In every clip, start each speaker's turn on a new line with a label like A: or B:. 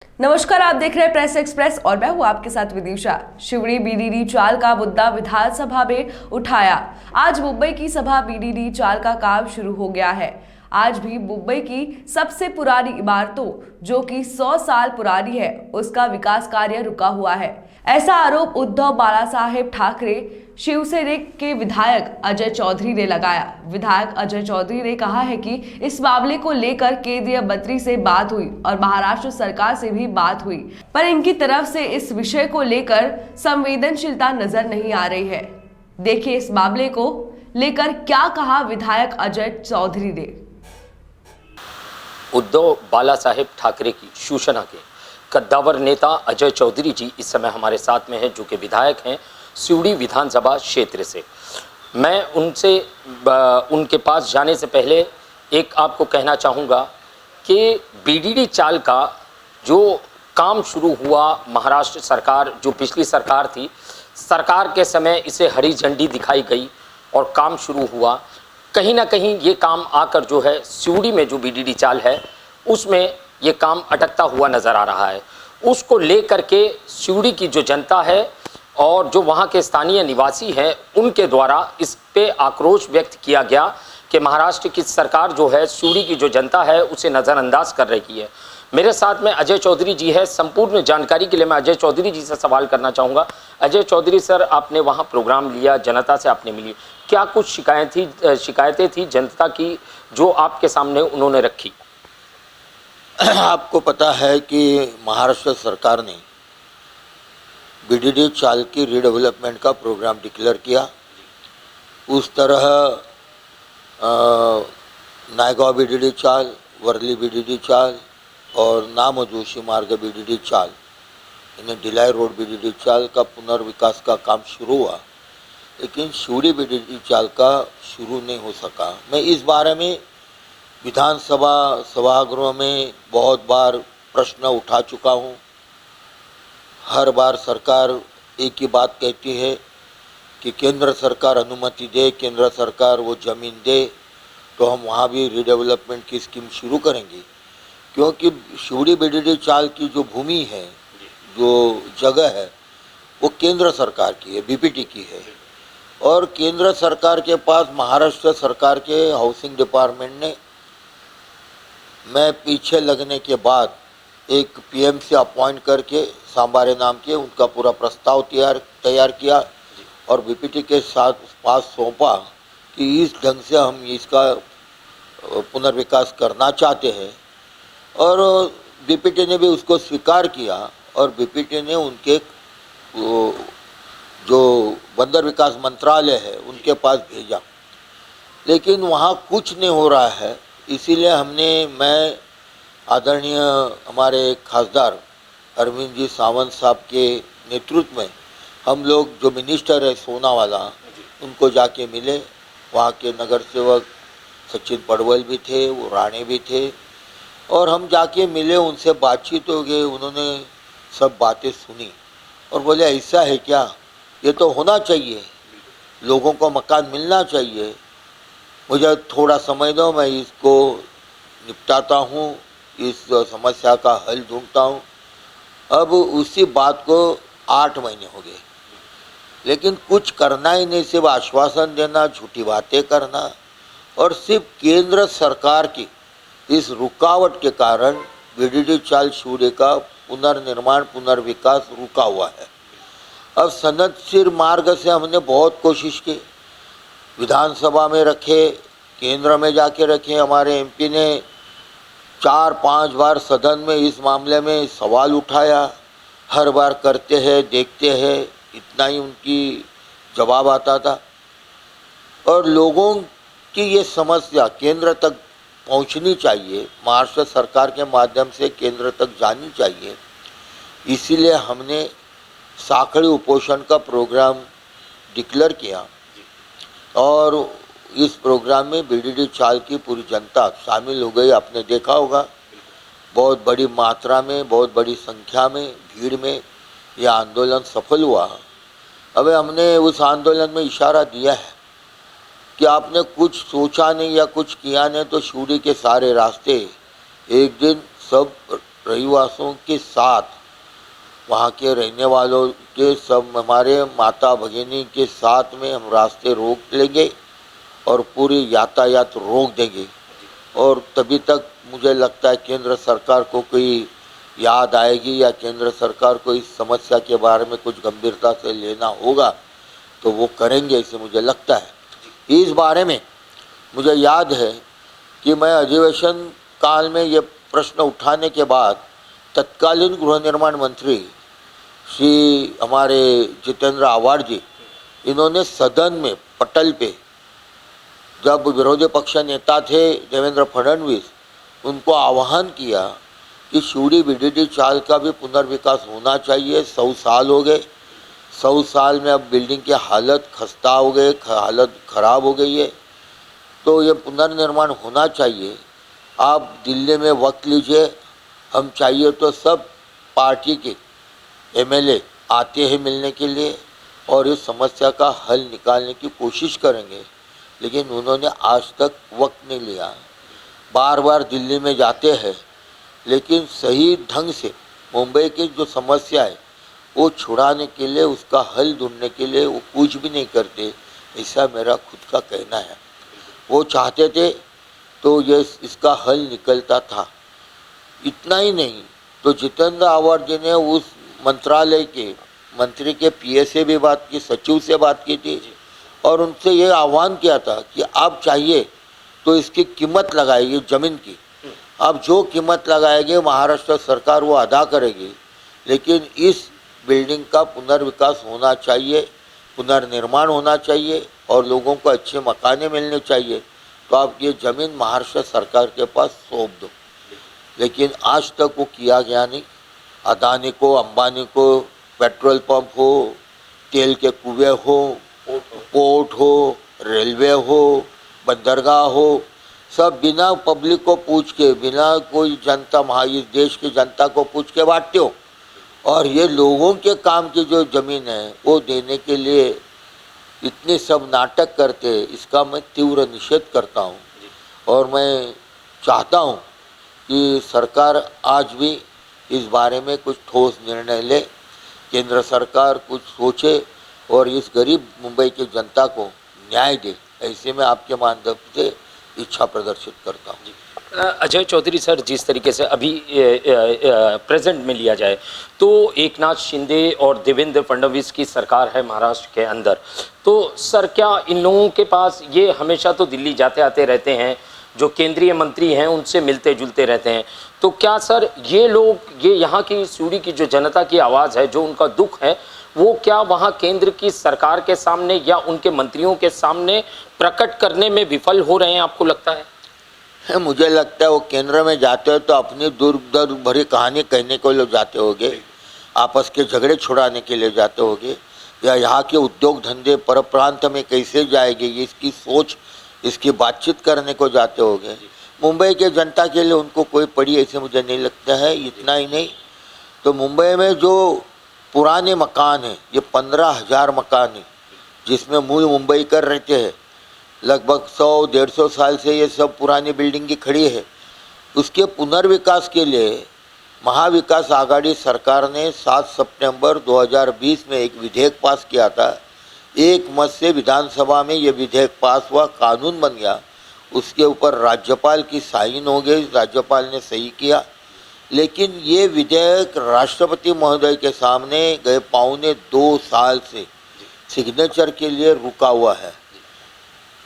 A: नमस्कार, आप देख रहे हैं प्रेस एक्सप्रेस और मैं हूं आपके साथ विदिशा। शिवड़ी बीडीडी चाल का मुद्दा विधानसभा में उठाया। आज मुंबई की सभा बीडीडी चाल का काम शुरू हो गया है। आज भी मुंबई की सबसे पुरानी इमारतों जो कि 100 साल पुरानी है उसका विकास कार्य रुका हुआ है। ऐसा आरोप उद्धव बालासाहेब ठाकरे शिवसेना के विधायक अजय चौधरी ने लगाया। विधायक अजय चौधरी ने कहा है कि इस मामले को लेकर केंद्रीय मंत्री से बात हुई और महाराष्ट्र सरकार से भी बात हुई, पर इनकी तरफ से इस विषय को लेकर संवेदनशीलता नजर नहीं आ रही है। देखिए इस मामले को लेकर क्या कहा विधायक अजय चौधरी ने।
B: उद्धव बालासाहेब ठाकरे की शिवसेना के कद्दावर नेता अजय चौधरी जी इस समय हमारे साथ में हैं, जो कि विधायक हैं शिवड़ी विधानसभा क्षेत्र से। मैं उनके पास जाने से पहले एक आपको कहना चाहूँगा कि बीडीडी चाल का जो काम शुरू हुआ, महाराष्ट्र सरकार जो पिछली सरकार थी, सरकार के समय इसे हरी झंडी दिखाई गई और काम शुरू हुआ। कहीं ना कहीं ये काम आकर जो है शिवड़ी में जो बीडीडी चाल है उसमें ये काम अटकता हुआ नज़र आ रहा है। उसको लेकर के शिवड़ी की जो जनता है और जो वहाँ के स्थानीय निवासी हैं उनके द्वारा इस पे आक्रोश व्यक्त किया गया कि महाराष्ट्र की सरकार जो है शिवड़ी की जो जनता है उसे नज़रअंदाज कर रही है। मेरे साथ में अजय चौधरी जी है। संपूर्ण जानकारी के लिए मैं अजय चौधरी जी से सवाल करना चाहूँगा। अजय चौधरी सर, आपने वहाँ प्रोग्राम लिया, जनता से आपने मिली, क्या कुछ शिकायतें थी जनता की जो आपके सामने उन्होंने रखी?
C: आपको पता है कि महाराष्ट्र सरकार ने बीडीडी चाल की रीडेवलपमेंट का प्रोग्राम डिक्लेयर किया। उस तरह नायगांव बीडीडी चाल, वर्ली बीडीडी चाल और नाम जोशी मार्ग बीडीडी चाल, इन्हें डिलाई रोड बीडीडी चाल का पुनर्विकास का काम शुरू हुआ, लेकिन शिवड़ी बीडीडी चाल का शुरू नहीं हो सका। मैं इस बारे में विधानसभा सभागृह में बहुत बार प्रश्न उठा चुका हूँ। हर बार सरकार एक ही बात कहती है कि केंद्र सरकार अनुमति दे, केंद्र सरकार वो ज़मीन दे तो हम वहाँ भी रीडेवलपमेंट की स्कीम शुरू करेंगे, क्योंकि शिवड़ी बीडीडी चाल की जो भूमि है, जो जगह है, वो केंद्र सरकार की है, बीपीटी की है। और केंद्र सरकार के पास महाराष्ट्र सरकार के हाउसिंग डिपार्टमेंट ने मैं पीछे लगने के बाद एक पीएमसी अपॉइंट करके सांबारे नाम के उनका पूरा प्रस्ताव तैयार किया और बीपीटी के साथ पास सौंपा कि इस ढंग से हम इसका पुनर्विकास करना चाहते हैं। और बीपीटी ने भी उसको स्वीकार किया और बीपीटी ने उनके जो बंदर विकास मंत्रालय है उनके पास भेजा, लेकिन वहाँ कुछ नहीं हो रहा है। इसीलिए मैं आदरणीय हमारे खासदार अरविंद जी सावंत साहब के नेतृत्व में हम लोग जो मिनिस्टर है सोनावाला, उनको जाके मिले। वहाँ के नगर सेवक सचिन पडवल भी थे, वो राणे भी थे, और हम जाके मिले, उनसे बातचीत हो गई। उन्होंने सब बातें सुनी और बोले ऐसा है क्या, ये तो होना चाहिए, लोगों को मकान मिलना चाहिए, मुझे थोड़ा समय दो, मैं इसको निपटाता हूँ, इस समस्या का हल ढूंढता हूँ। अब उसी बात को 8 महीने हो गए, लेकिन कुछ करना ही नहीं, सिर्फ आश्वासन देना, झूठी बातें करना, और सिर्फ केंद्र सरकार की इस रुकावट के कारण बीडीडी चाल शिवड़ी का पुनर्निर्माण पुनर्विकास रुका हुआ है। अब सनदशीर मार्ग से हमने बहुत कोशिश की, विधानसभा में रखे, केंद्र में जाके रखे। हमारे एमपी ने 4-5 बार सदन में इस मामले में सवाल उठाया, हर बार करते हैं, देखते हैं, इतना ही उनकी जवाब आता था। और लोगों की ये समस्या केंद्र तक पहुंचनी चाहिए, महाराष्ट्र सरकार के माध्यम से केंद्र तक जानी चाहिए। इसीलिए हमने साखड़ी उपोषण का प्रोग्राम डिक्लेयर किया और इस प्रोग्राम में बीडीडी चाल की पूरी जनता शामिल हो गई। आपने देखा होगा बहुत बड़ी मात्रा में, बहुत बड़ी संख्या में, भीड़ में यह आंदोलन सफल हुआ। अब हमने उस आंदोलन में इशारा दिया है कि आपने कुछ सोचा नहीं या कुछ किया नहीं तो शिवड़ी के सारे रास्ते एक दिन सब रहिवासियों के साथ, वहाँ के रहने वालों के सब हमारे माता भगिनी के साथ में हम रास्ते रोक लेंगे और पूरी यातायात रोक देंगे। और तभी तक मुझे लगता है केंद्र सरकार को कोई याद आएगी या केंद्र सरकार को इस समस्या के बारे में कुछ गंभीरता से लेना होगा तो वो करेंगे, ऐसे मुझे लगता है। इस बारे में मुझे याद है कि मैं अधिवेशन काल में ये प्रश्न उठाने के बाद तत्कालीन गृह निर्माण मंत्री श्री हमारे जितेंद्र आव्हाड जी, इन्होंने सदन में पटल पे, जब विरोधी पक्ष नेता थे देवेंद्र फडणवीस, उनको आह्वान किया कि शिवड़ी बीडीडी चाल का भी पुनर्विकास होना चाहिए। 100 साल हो गए, 100 साल में अब बिल्डिंग की हालत खस्ता हो गई, हालत खराब हो गई है, तो ये पुनर्निर्माण होना चाहिए। आप दिल्ली में वक्त लीजिए, हम चाहिए तो सब पार्टी के एमएलए आते हैं मिलने के लिए और इस समस्या का हल निकालने की कोशिश करेंगे। लेकिन उन्होंने आज तक वक्त नहीं लिया। बार बार दिल्ली में जाते हैं, लेकिन सही ढंग से मुंबई की जो समस्या है वो छुड़ाने के लिए, उसका हल ढूंढने के लिए वो कुछ भी नहीं करते, ऐसा मेरा खुद का कहना है। वो चाहते थे तो ये इसका हल निकलता था। इतना ही नहीं तो जितेंद्र आव्हाड जी ने उस मंत्रालय के मंत्री के पीए से भी बात की, सचिव से बात की थी और उनसे ये आह्वान किया था कि आप चाहिए तो इसकी कीमत लगाइए, ज़मीन की आप जो कीमत लगाएंगे महाराष्ट्र सरकार वो अदा करेगी, लेकिन इस बिल्डिंग का पुनर्विकास होना चाहिए, पुनर्निर्माण होना चाहिए और लोगों को अच्छे मकाने मिलने चाहिए। तो आप ये ज़मीन महाराष्ट्र सरकार के पास सौंप दो। लेकिन आज तक वो किया गया नहीं। अदानी को, अंबानी को पेट्रोल पंप हो, तेल के कुएं हो, पोर्ट हो, रेलवे हो, बंदरगाह हो, सब बिना पब्लिक को पूछ के, बिना कोई जनता, इस देश की जनता को पूछ के बांटते हो। और ये लोगों के काम की जो ज़मीन है वो देने के लिए इतने सब नाटक करते, इसका मैं तीव्र निषेध करता हूँ। और मैं चाहता हूँ कि सरकार आज भी इस बारे में कुछ ठोस निर्णय ले, केंद्र सरकार कुछ सोचे और इस गरीब मुंबई की जनता को न्याय दे। ऐसे में आपके माध्यम से इच्छा प्रदर्शित करता हूँ।
B: अजय चौधरी सर, जिस तरीके से अभी प्रेजेंट में लिया जाए तो एकनाथ शिंदे और देवेंद्र फडणवीस की सरकार है महाराष्ट्र के अंदर, तो सर क्या इन लोगों के पास, ये हमेशा तो दिल्ली जाते आते रहते हैं, जो केंद्रीय मंत्री हैं उनसे मिलते जुलते रहते हैं, तो क्या सर ये लोग, ये यहाँ की शिवड़ी की जो जनता की आवाज़ है, जो उनका दुख है, वो क्या वहाँ केंद्र की सरकार के सामने या उनके मंत्रियों के सामने प्रकट करने में विफल हो रहे हैं, आपको लगता है?
C: मुझे लगता है वो केंद्र में जाते हो तो अपनी दूर भरी कहानी कहने को लोग जाते होंगे, आपस के झगड़े छुड़ाने के लिए जाते होंगे, या यहाँ के उद्योग धंधे पर प्रांत में कैसे जाएंगे इसकी सोच, इसकी बातचीत करने को जाते होंगे। मुंबई के जनता के लिए उनको कोई पड़ी ऐसे मुझे नहीं लगता है। इतना ही नहीं तो मुंबई में जो पुराने मकान हैं, ये 15,000 मकान हैं जिसमें मूल मुंबई कर रहते हैं, लगभग 100-150 साल से ये सब पुरानी बिल्डिंग की खड़ी है। उसके पुनर्विकास के लिए महाविकास आघाड़ी सरकार ने 7 सितंबर 2020 में एक विधेयक पास किया था। एक मत से विधानसभा में ये विधेयक पास हुआ, कानून बन गया। उसके ऊपर राज्यपाल की साइन हो गई, राज्यपाल ने सही किया। लेकिन ये विधेयक राष्ट्रपति महोदय के सामने गए 2.25 साल से सिग्नेचर के लिए रुका हुआ है।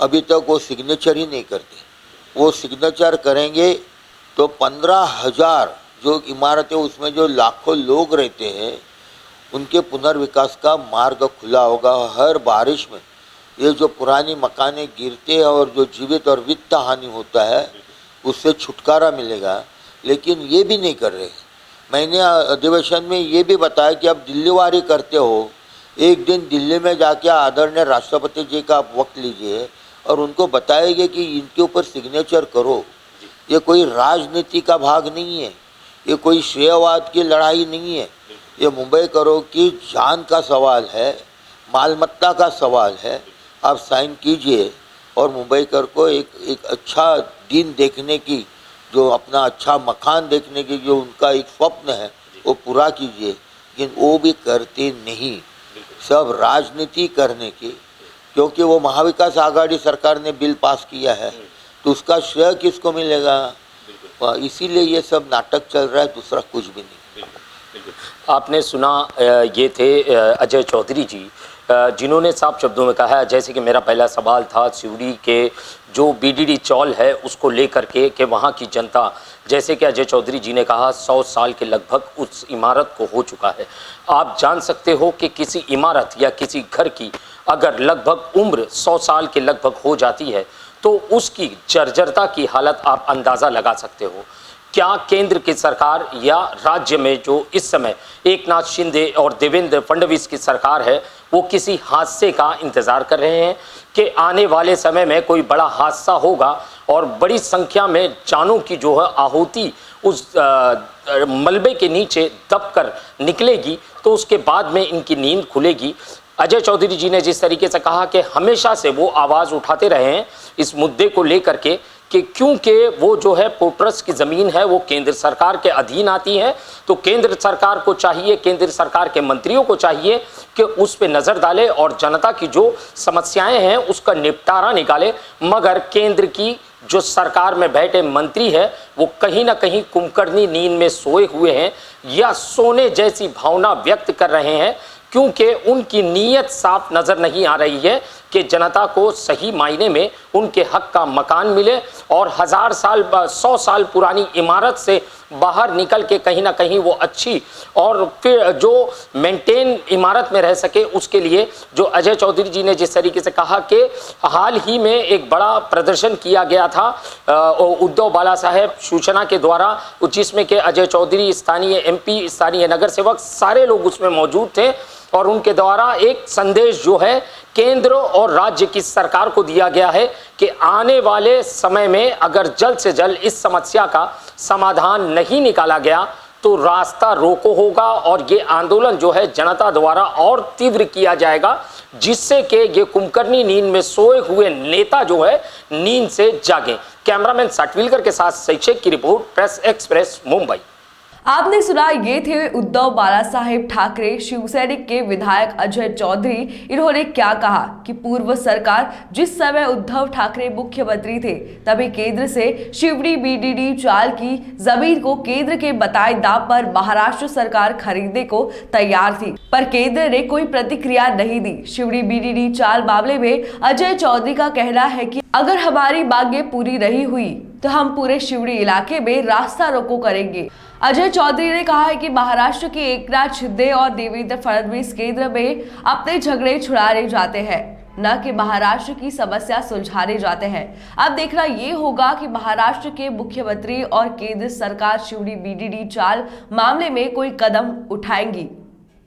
C: अभी तक वो सिग्नेचर ही नहीं करते। वो सिग्नेचर करेंगे तो 15,000 जो इमारतें, उसमें जो लाखों लोग रहते हैं, उनके पुनर्विकास का मार्ग खुला होगा। हर बारिश में ये जो पुरानी मकानें गिरते हैं और जो जीवित और वित्त हानि होता है उससे छुटकारा मिलेगा, लेकिन ये भी नहीं कर रहे। मैंने अधिवेशन में ये भी बताया कि आप दिल्लीवारी करते हो, एक दिन दिल्ली में जाके आदरणीय राष्ट्रपति जी का आप वक्त लीजिए और उनको बताएंगे कि इनके ऊपर सिग्नेचर करो। ये कोई राजनीति का भाग नहीं है, ये कोई श्रेयवाद की लड़ाई नहीं है। ये मुंबई करो की जान का सवाल है, मालमत्ता का सवाल है। आप साइन कीजिए और मुंबई कर को एक अच्छा दिन देखने की जो अपना अच्छा मकान देखने की जो उनका एक स्वप्न है वो पूरा कीजिए, लेकिन वो भी करते नहीं, सब राजनीति करने की। क्योंकि वो महाविकास आघाड़ी सरकार ने बिल पास किया है तो उसका श्रेय किसको मिलेगा? इसीलिए ये सब नाटक चल रहा है, दूसरा कुछ भी नहीं।
B: आपने सुना, ये थे अजय चौधरी जी, जिन्होंने साफ शब्दों में कहा है, जैसे कि मेरा पहला सवाल था सिवड़ी के जो बीडीडी चौल है उसको लेकर के कि वहाँ की जनता, जैसे कि अजय चौधरी जी ने कहा 100 साल के लगभग उस इमारत को हो चुका है। आप जान सकते हो कि किसी इमारत या किसी घर की अगर लगभग उम्र 100 साल के लगभग हो जाती है तो उसकी जर्जरता की हालत आप अंदाज़ा लगा सकते हो। क्या केंद्र की सरकार या राज्य में जो इस समय एकनाथ शिंदे और देवेंद्र फडणवीस की सरकार है वो किसी हादसे का इंतज़ार कर रहे हैं कि आने वाले समय में कोई बड़ा हादसा होगा और बड़ी संख्या में जानों की जो है आहुति उस मलबे के नीचे दबकर निकलेगी, तो उसके बाद में इनकी नींद खुलेगी। अजय चौधरी जी ने जिस तरीके से कहा कि हमेशा से वो आवाज़ उठाते रहे हैं इस मुद्दे को लेकर के कि क्योंकि वो जो है पोर्ट्रस की ज़मीन है वो केंद्र सरकार के अधीन आती है, तो केंद्र सरकार को चाहिए, केंद्र सरकार के मंत्रियों को चाहिए कि उस पर नज़र डाले और जनता की जो समस्याएं हैं उसका निपटारा निकाले। मगर केंद्र की जो सरकार में बैठे मंत्री है वो कहीं ना कहीं कुंभकर्णी नींद में सोए हुए हैं या सोने जैसी भावना व्यक्त कर रहे हैं, क्योंकि उनकी नीयत साफ नज़र नहीं आ रही है कि जनता को सही मायने में उनके हक का मकान मिले और 1000 साल 100 साल पुरानी इमारत से बाहर निकल के कहीं ना कहीं वो अच्छी और फिर जो मेंटेन इमारत में रह सके, उसके लिए जो अजय चौधरी जी ने जिस तरीके से कहा कि हाल ही में एक बड़ा प्रदर्शन किया गया था उद्धव बाला साहेब सूचना के द्वारा, जिसमें कि अजय चौधरी, स्थानीय एमपी, स्थानीय नगर सेवक, सारे लोग उसमें मौजूद थे और उनके द्वारा एक संदेश जो है केंद्र और राज्य की सरकार को दिया गया है कि आने वाले समय में अगर जल्द से जल्द इस समस्या का समाधान नहीं निकाला गया तो रास्ता रोको होगा और ये आंदोलन जो है जनता द्वारा और तीव्र किया जाएगा, जिससे कि ये कुंभकर्णी नींद में सोए हुए नेता जो है नींद से जागे। कैमरामैन साटविलकर के साथ शैक्षिक की रिपोर्ट, प्रेस एक्सप्रेस, मुंबई।
A: आपने सुना, ये थे उद्धव बाला साहेब ठाकरे, शिवसैनिक के विधायक अजय चौधरी। इन्होंने क्या कहा कि पूर्व सरकार जिस समय उद्धव ठाकरे मुख्यमंत्री थे तभी केंद्र से शिवड़ी बीडीडी चाल की जमीन को केंद्र के बताए दाम पर महाराष्ट्र सरकार खरीदने को तैयार थी, पर केंद्र ने कोई प्रतिक्रिया नहीं दी। शिवड़ी बीडीडी चाल मामले में अजय चौधरी का कहना है कि अगर हमारी मांगें पूरी नहीं हुई तो हम पूरे शिवड़ी इलाके में रास्ता रोको करेंगे। अजय चौधरी ने कहा है कि महाराष्ट्र के एकनाथ शिंदे और देवेंद्र फडणवीस केंद्र में अपने झगड़े छुड़ाने जाते हैं, न कि महाराष्ट्र की समस्या सुलझाने जाते हैं। अब देखना ये होगा कि महाराष्ट्र के मुख्यमंत्री और केंद्र सरकार शिवड़ी बीडीडी चाल मामले में कोई कदम उठाएंगी।